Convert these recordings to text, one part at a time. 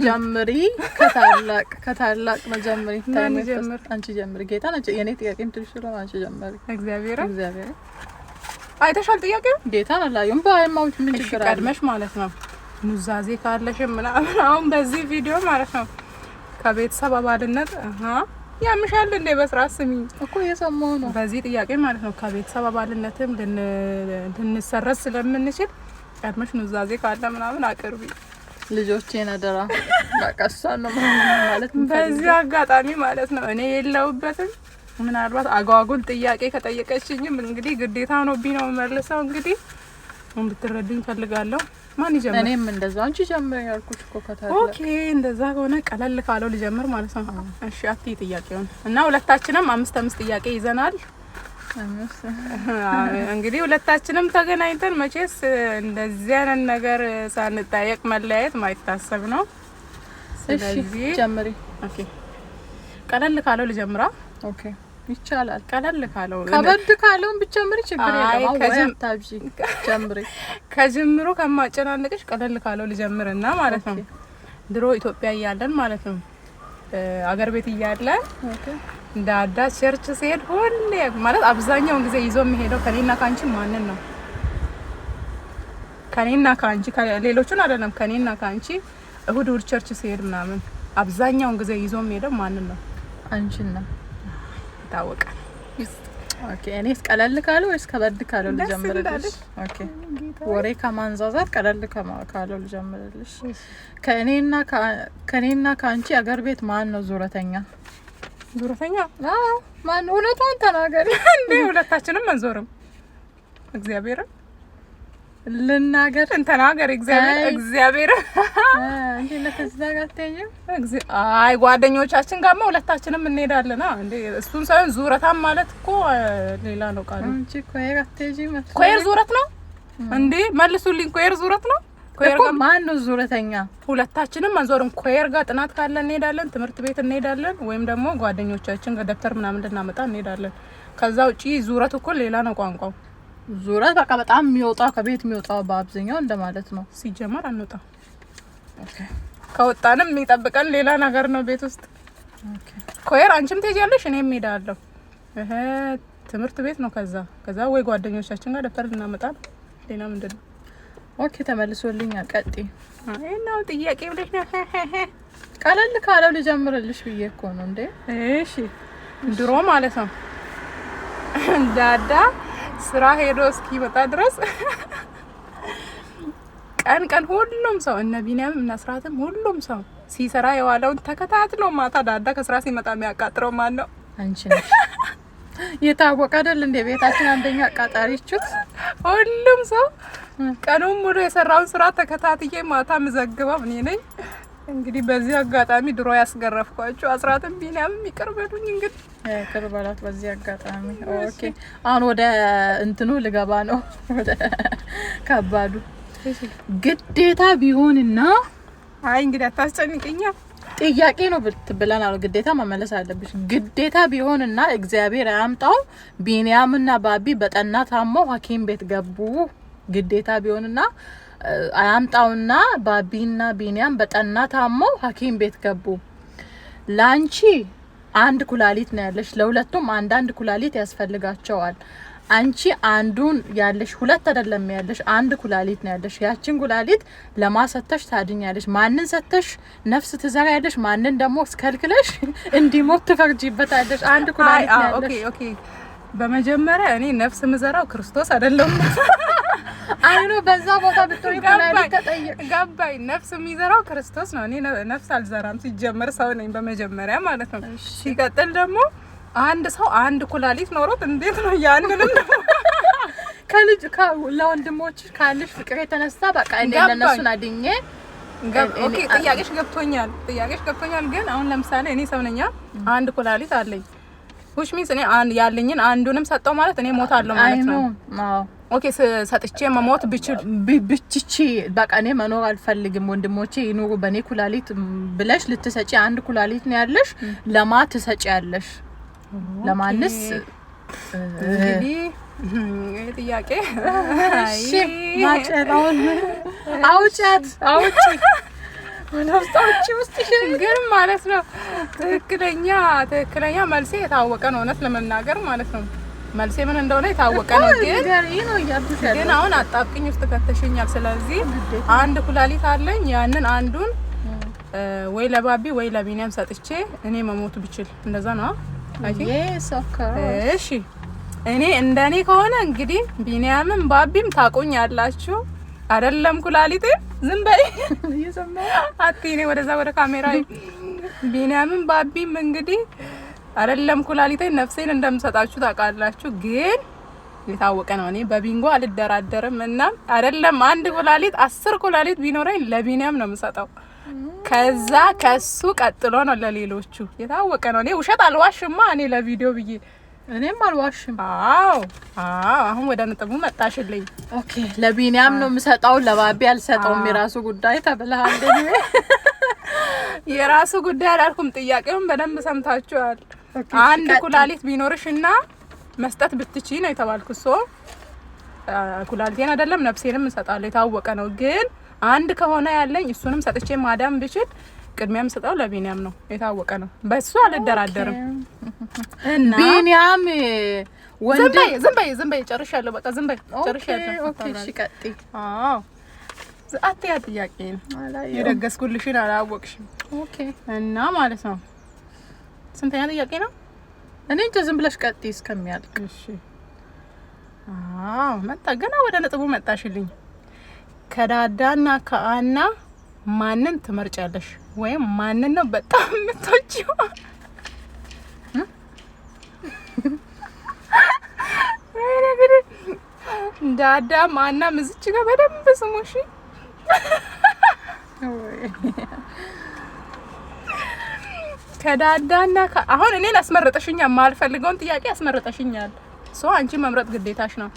ጀምሪ ከታላቅ መጀመሪ አንቺ ጀምሪ ጌታ ነች የኔ ጥያቄም ትልሽ ነው አንቺ ጀምሪ እግዚአብሔር አይተሻል ጥያቄው ጌታ አላየም ባይማውት ምን ችግር አለ ቀድመሽ ማለት ነው ኑዛዜ ካለሽ ምናምን አሁን በዚህ ቪዲዮ ማለት ነው ከቤተሰብ አባልነት ያምሻል እንደ በስራስ ስሚ እኮ የሰማው ነው በዚህ ጥያቄ ማለት ነው ከቤተሰብ አባልነትም ልንሰረዝ ስለምንችል ቀድመሽ ኑዛዜ ካለ ምናምን አቅርቢ ልጆቼን አደራ በቃ ነው ማለት በዚህ አጋጣሚ ማለት ነው እኔ የለውበትም ምናልባት አጓጉል ጥያቄ ከጠየቀችኝም እንግዲህ ግዴታ ነው ቢኖ መልሰው እንግዲህ እንድትረዱኝ ፈልጋለሁ ማን ይጀምር እኔም እንደዛ አንቺ ጀምር ያልኩሽ እኮ ከታለ ኦኬ እንደዛ ሆነ ቀለል ካለው ልጀምር ማለት ነው እሺ አትይ ጥያቄውን እና ሁለታችንም 5 ጥያቄ ይዘናል እንግዲህ ሁለታችንም ተገናኝተን መቼስ እንደዚህ አይነት ነገር ሳንጠየቅ መለያየት ማይታሰብ ነው ስለዚህ ጀምሪ ኦኬ ቀለል ካለው ልጀምራ ኦኬ ይቻላል ቀለል ካለው ከበድ ካለው ብቻምሪ ችግር የለም አሁን ታብጂ ጀምሪ ከጀምሩ ከማጨናነቅሽ ቀለል ካለው ልጀምርና ማለት ነው ድሮ ኢትዮጵያ ያያለን ማለት ነው አገር ቤት ያያለን ኦኬ ዳዳ ቸርች ሲሄድ ሁሌ ማለት አብዛኛው ጊዜ ይዞ የሚሄደው ከኔና ካንቺ ማንን ነው ከኔና ካንቺ ከሌሎቹን አይደለም ከኔና ካንቺ እሁድ ቸርች ሲሄድ ምናምን አብዛኛው ጊዜ ይዞ የሚሄደው ማንን ነው አንቺን ነው ታወቃ ኦኬ እኔስ ቀለል ካለው ወይስ ከበድ ካለው ልጀምርልሽ ኦኬ ወሬ ከማንዛዛት ቀለል ካለው ልጀምርልሽ ከኔና ካንቺ አገር ቤት ማን ነው ዙረተኛ ማን ሁለቱን ተናገሪ እንዴ ሁለታችንም አንዞርም እግዚአብሔር ልናገር እንተናገር እግዚአብሔር እንዴ ለተዝዳጋተኝ አይ ጓደኞቻችን ጋርማ ሁለታችንም እንሄዳለን እንዴ እሱን ሳይሆን ዙረታም ማለት እኮ ሌላ ነው ቃሉ እንጂ ኮይር አትጂ ማለት ኮይር ዙረት ነው እንዴ መልሱልኝ ኮይር ዙረት ነው ኮይር ጋር ማን ነው ዙረተኛ ሁለታችንም አንዞርም ኮይር ጋር ጥናት ካለ እንሄዳለን ትምህርት ቤት እንሄዳለን ወይም ደግሞ ጓደኞቻችን ጋር ደብተር ምናምን እንድናመጣ እንሄዳለን ከዛ ውጪ ዙረት እኮ ሌላ ነው ቋንቋው ዙረት በቃ በጣም የሚወጣው ከቤት የሚወጣው በአብዛኛው እንደማለት ነው ሲጀመር አንወጣ ኦኬ ከወጣንም የሚጠብቀን ሌላ ነገር ነው ቤት ውስጥ ኦኬ ኮይር አንቺም ትሄጃለሽ እኔም እሄዳለሁ ትምህርት ቤት ነው ከዛ ወይ ጓደኞቻችን ጋር ደብተር ልናመጣ ሌላ ምንድነው ኦኬ ተመልሶልኛል ቀጢ አይናው ጥያቄ ብለሽ ነው ቀለል ካለው ልጀምርልሽ ብዬ እኮ ነው እንዴ እሺ ድሮ ማለት ነው ዳዳ ስራ ሄዶ እስኪመጣ ድረስ ቀን ሁሉም ሰው እነ ቢኒያም እና ስራትም ሁሉም ሰው ሲሰራ የዋለውን ተከታትሎ ማታ ዳዳ ከስራ ሲመጣ የሚያቃጥረው ማን ነው አንቺ ነሽ የታወቀ አይደል እንደ ቤታችን አንደኛ አቃጣሪችሁት ሁሉም ሰው ቀኑን ሙሉ የሰራውን ስራ ተከታትዬ ማታ መዘግበው እኔ ነኝ እንግዲህ በዚህ አጋጣሚ ድሮ ያስገረፍኳችሁ አስራትም ቢኒያም ይቀርበሉኝ እንግዲህ ከርባላት በዚህ አጋጣሚ ኦኬ አሁን ወደ እንትኑ ልገባ ነው ወደ ከባዱ ግዴታ ቢሆንና አይ እንግዲህ አታስጨንቅኛ ጥያቄ ነው ብትብለናል ግዴታ መመለስ አለብሽ ግዴታ ቢሆንና እግዚአብሔር ያምጣው ቢኒያምና ባቢ በጠና ታሞ ሐኪም ቤት ገቡ ግዴታ ቢሆንና አያምጣውና ባቢና ቢኒያም በጠና ታሞ ሐኪም ቤት ገቡ ላንቺ አንድ ኩላሊት ነው ያለሽ ለሁለቱም አንድ ኩላሊት ያስፈልጋቸዋል አንቺ አንዱን ያለሽ ሁለት አይደለም ያለሽ አንድ ኩላሊት ነው ያለሽ ያቺን ኩላሊት ለማሰተሽ ታድኛለሽ ማንን ሰተሽ ነፍስ ትዘራያለሽ ማንን ደግሞ ስከልክለሽ እንዲሞት ትፈርጂበታለሽ አንድ ኩላሊት ነው ያለሽ ኦኬ በመጀመሪያ እኔ ነፍስ ምዘራው ክርስቶስ አይደለም አይኖ በዛ ቦታ ብትሆን ኩላሊት ተጠየቅ ገባይ ነፍስ የሚዘራው ክርስቶስ ነው እኔ ነፍስ አልዘራም ሲጀመር ሰው ነኝ በመጀመሪያ ማለት ነው ሲቀጥል ደግሞ አንድ ሰው አንድ ኩላሊት ኖሮት እንዴት ነው ያንንም ከልጅ ለወንድሞች ካለሽ ፍቅር የተነሳ በቃ እንደነሱን አድኜ ኦኬ ጥያቄሽ ገብቶኛል ግን አሁን ለምሳሌ እኔ ሰው ነኝ አንድ ኩላሊት አለኝ which means እኔ ያለኝን አንዱንም ሰጠው ማለት እኔ ሞታለሁ ማለት ነው አዎ ኦኬ ሰጥቼ መሞት ብችቺ በቃ እኔ መኖር አልፈልግም ወንድሞቼ ይኖሩ በኔ ኩላሊት ብለሽ ልትሰጪ አንድ ኩላሊት ነው ያለሽ ለማ ትሰጪ ያለሽ ለማንስ እንግዲህ ጥያቄ እሺ ማጨራውን አውጪ ወላስታውጪ ውስጥ ግን ማለት ነው ትክክለኛ መልሴ የታወቀ ነው እውነት ለመናገር ማለት ነው መልሴ ምን እንደሆነ የታወቀ ነው ግን አሁን አጣብቂኝ ውስጥ ከተሽኛል ስለዚህ አንድ ኩላሊት አለኝ ያንን አንዱን ወይ ለባቢ ወይ ለቢኒያም ሰጥቼ እኔ መሞት ብችል እንደዛ ነው እሺ እኔ እንደኔ ከሆነ እንግዲህ ቢኒያምም ባቢም ታቆኛላችሁ አይደለም ኩላሊቴ ዝም በይ አትይኔ ወደዛ ወደ ካሜራ ቢኒያምም ባቢም እንግዲህ አይደለም ኩላሊቴ ነፍሴን እንደምሰጣችሁ ታውቃላችሁ ግን የታወቀ ነው እኔ በቢንጎ አልደራደርም እና አይደለም አንድ ኩላሊት 10 ኩላሊት ቢኖረኝ ለቢኒያም ነው የምሰጠው ከዛ ከሱ ቀጥሎ ነው ለሌሎቹ የታወቀ ነው እኔ ውሸት አልዋሽማ እኔ ለቪዲዮ ብዬ እኔም አልዋሽም አዎ አሁን ወደ ነጥቡ መጣሽልኝ ኦኬ ለቢኒያም ነው የምሰጠው ለባቢ አልሰጠውም የራሱ ጉዳይ ተብለሃል እንደኔ የራሱ ጉዳይ አላልኩም ጥያቄውን በደንብ ሰምታችኋል አንድ ኩላሊት ቢኖርሽና መስጠት ብትቺ ነው የተባልኩት ሶ ኩላሊቴን አይደለም ነፍሴንም እንሰጣለሁ የታወቀ ነው ግን አንድ ከሆነ ያለኝ እሱንም ሰጥቼ ማዳም ብችል ቅድሚያም ሰጣው ለቢኒያም ነው የታወቀ ነው በሱ አልደራደርም እና ቢኒያም ወንድ ዝም በይ ጨርሻለሁ በቃ ዝም በይ ጨርሻለሁ ኦኬ እሺ ቀጥይ አዎ አትያ ጥያቄ ነው የደገስኩልሽን አላወቅሽም ኦኬ እና ማለት ነው ስንተኛ ጥያቄ ነው እኔ እንጂ ዝም ብለሽ ቀጥይ እስከሚያልቅ እሺ አዎ መጣ ገና ወደ ነጥቡ መጣሽልኝ ከዳዳና ከአና ማንን ትመርጫለሽ ወይም ማንን ነው በጣም የምትወጂው ዳዳ ማና ምዝጭ ጋር በደንብ ስሙሽ ከዳዳና አሁን እኔን አስመረጠሽኛል ማልፈልገውን ጥያቄ አስመረጠሽኛል ሶ አንቺ መምረጥ ግዴታሽ ነው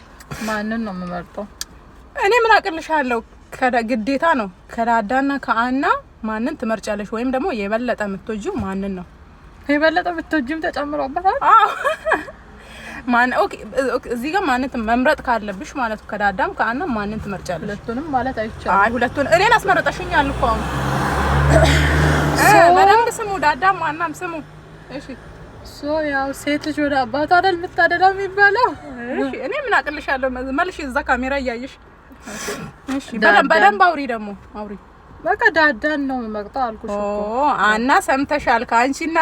ማንን ነው የምመርጠው እኔ ምን አቅልሻለሁ ግዴታ ነው ከዳዳና ከአና ማንን ትመርጫለሽ ወይም ደግሞ የበለጠ የምትወጂው ማንን ነው የበለጠ የምትወጂም ተጨምሮበታል ማን ኦኬ እዚህ ጋር ማንን መምረጥ ካለብሽ ማለት ከዳዳም ከአና ማንን ትመርጫለሽ ሁለቱንም ማለት አይቻልም አይ ሁለቱን እኔን አስመረጠሽኛል እኮ በደንብ ስሙ ዳዳም አናም ስሙ እሺ ሶ ያው ሴት ልጅ ወደ አባቷ አይደል የምታደላው የሚባለው እሺ እኔ ምን አቅልሻለሁ መልሽ እዛ ካሜራ እያየሽ እሺ በደንብ አውሪ ደግሞ አውሪ በቃ ዳዳን ነው የምመርጠው አልኩሽ እኮ አና ሰምተሻል ካንቺና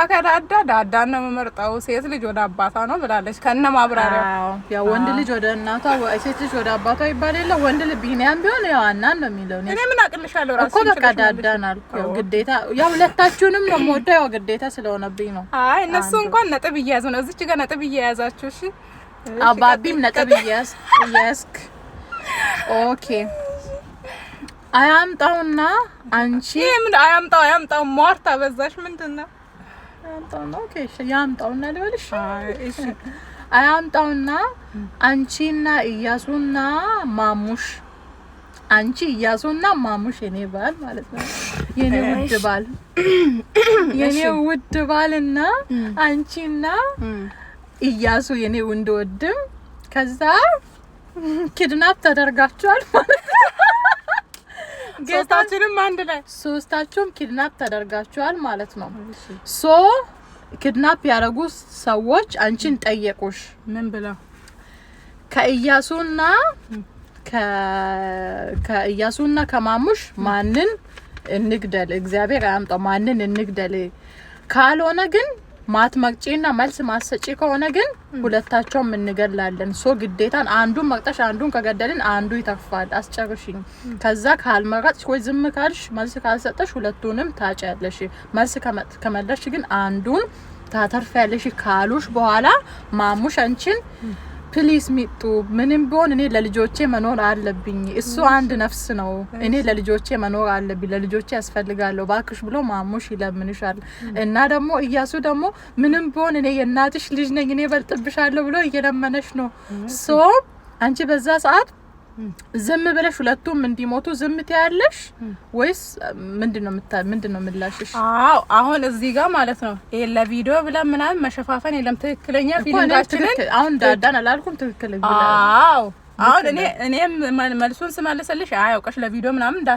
ዳዳን ነው የምመርጠው ሴት ልጅ ወደ አባቷ ነው ብላለች ከነ ማብራሪያው ያው ወንድ ልጅ ወደ እናቷ ሴት ልጅ ወደ አባቷ ይባል የለ ወንድ ልጅ ቢኒያም ቢሆን ያው አናን ነው የሚለው እኔ ምን አቅልሻለሁ ራስሽ እኮ በቃ ዳዳን አልኩ ያው ግዴታ ያው ሁለታችሁንም ነው የምወደው ያው ግዴታ ስለሆነብኝ ነው አይ እነሱ እንኳን ነጥብ እየያዙ ነው እዚች ጋር ነጥብ እየያዛችሁ እሺ አባቢም ነጥብ እያያዝክ ኦኬ አያምጣውና አንቺ ምን አያምጣው ሟርታ በዛሽ ምንድነው አያምጣውና ኦኬ እሺ ያምጣውና ልበልሽ እሺ አያምጣውና አንቺና ኢያሱና ማሙሽ አንቺ ኢያሱና ማሙሽ የኔ ባል ማለት ነው የኔ ውድ ባልና አንቺና ኢያሱ የኔ ወንድም ከዛ ኪድናፕ ተደርጋችኋል ማለት ነው ሶስታችሁም ኪድናፕ ተደርጋችኋል ማለት ነው ሶ ኪድናፕ ያደረጉ ሰዎች አንቺን ጠየቁሽ ምን ብለው ከኢያሱና ከማሙሽ ማንን እንግደል እግዚአብሔር አያምጣው ማንን እንግደል ካልሆነ ግን ማትመቅጪና መልስ ማሰጪ ከሆነ ግን ሁለታቸውም እንገላለን ሶ ግዴታን አንዱን መቅጠሽ አንዱን ከገደልን አንዱ ይተፋል አስጨርሽኝ ከዛ ካልመረጥሽ ወይ ዝም ካልሽ መልስ ካልሰጠሽ ሁለቱንም ታጫለሽ መልስ ከመለሽ ግን አንዱን ታተርፊያለሽ ካሉሽ በኋላ ማሙሽ አንቺን ፕሊስ ሚጡ ምንም ቢሆን እኔ ለልጆቼ መኖር አለብኝ እሱ አንድ ነፍስ ነው እኔ ለልጆቼ መኖር አለብኝ ለልጆቼ ያስፈልጋለሁ ባክሽ ብሎ ማሙሽ ይለምንሻል እና ደግሞ ኢያሱ ደግሞ ምንም ቢሆን እኔ የእናትሽ ልጅ ነኝ እኔ በልጥብሻለሁ ብሎ እየለመነሽ ነው ሶ አንቺ በዛ ሰዓት ዝም ብለሽ ሁለቱም እንዲሞቱ ዝም ትያለሽ ወይስ ምንድነው ምላሽሽ? አዎ አሁን እዚህ ጋር ማለት ነው ይሄ ለቪዲዮ ብላ ምናምን መሸፋፈን የለም። ትክክለኛ ፊልማችንን አሁን ዳዳን አላልኩም ትክክል ብላ። አዎ አሁን እኔም መልሱን ስመልስልሽ አያውቀሽ ለቪዲዮ ምናምን